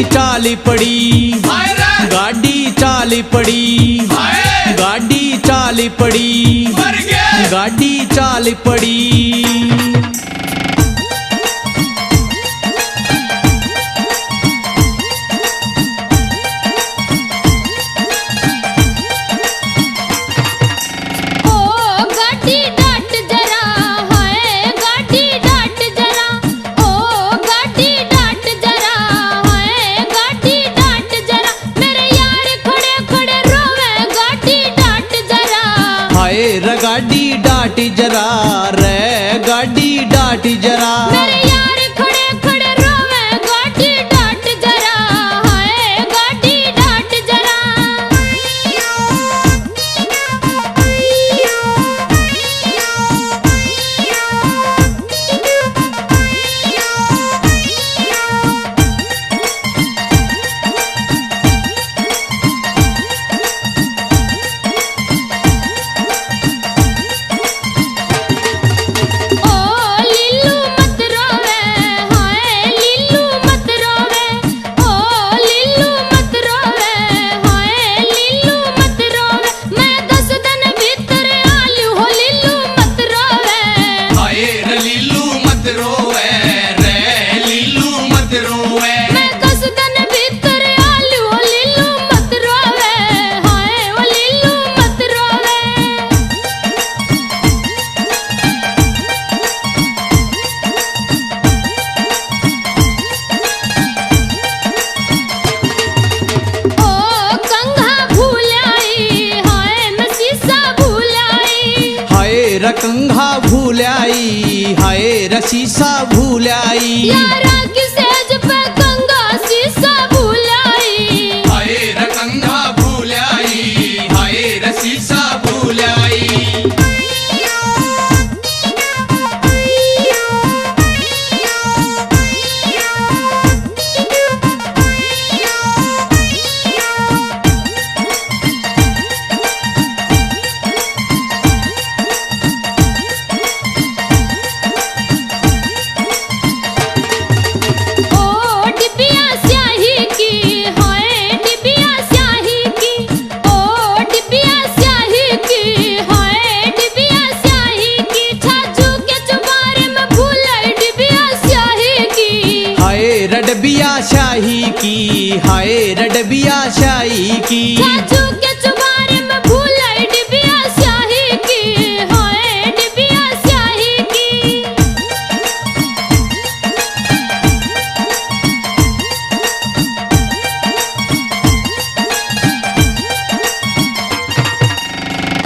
चाली पड़ी, गाड़ी चाली पड़ी, गाड़ी चाली पड़ी, गाड़ी चाली पड़ी। गाड़ी डाटी जरा रे, गाड़ी डाटी जरा, मेरे यार खड़े खड़े रोवे गाड़ी डाट जरा, हाय गाड़ी डाट जरा। रकंघा भूलाई, हाय रसीसा भूलाई, यारा की सेज पे कंघा शीशा भूलाई, हाय रकंघा भूलाई, हाय रसीसा भूलाई। रडबिया शाही की, हाय रडबिया शाही की, छाछू के चुबारे में भूलाई डिबिया शाही की, हाय डिबिया शाही की।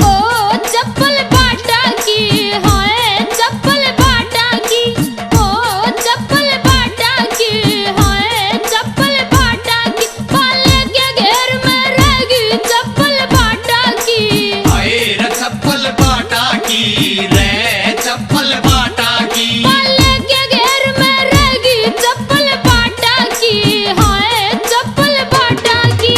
ओ चप्पल बाटा की, हाय चप्पल बाटा की, ओ चप्पल बाटा की, चप्पल बाटा की, पाले के घेर में रहेगी चप्पल बाटा की, हाय चप्पल बाटा की रे, चप्पल बाटा की, पाले के घेर में रहेगी चप्पल बाटा की, हाय चप्पल बाटा की।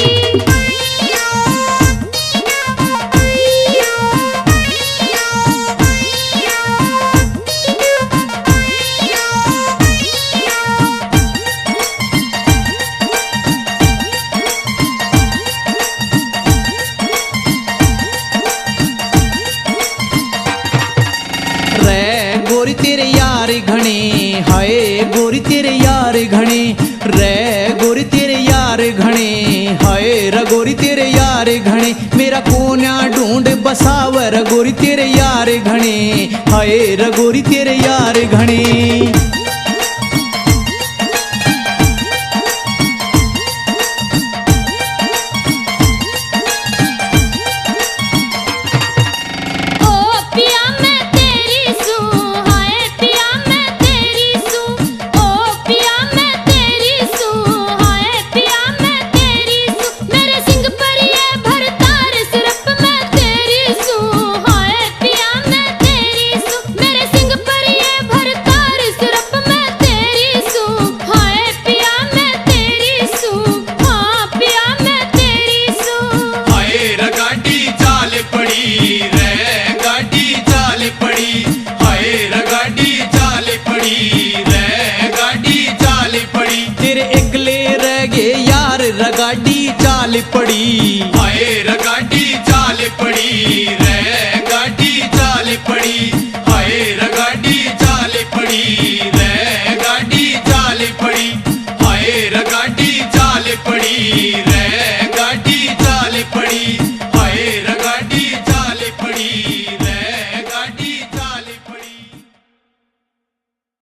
गोरी तेरे यार घने, हाय गोरी तेरे यार घने रे, गोरी तेरे यार घने, हाय रगोरी तेरे यार घने, मेरा कोन्या ढूंढ बसावर गोरी तेरे यार घने, हाय रगोरी तेरे यार घने। मेरे सिंह पर ये भरतार चाल पड़ी हाय रे गाड़ी चाल पड़ी रे गाड़ी चाल पड़ी हाय रे गाड़ी चाल पड़ी रे गाड़ी चाल पड़ी हाय रे गाड़ी चाल पड़ी रे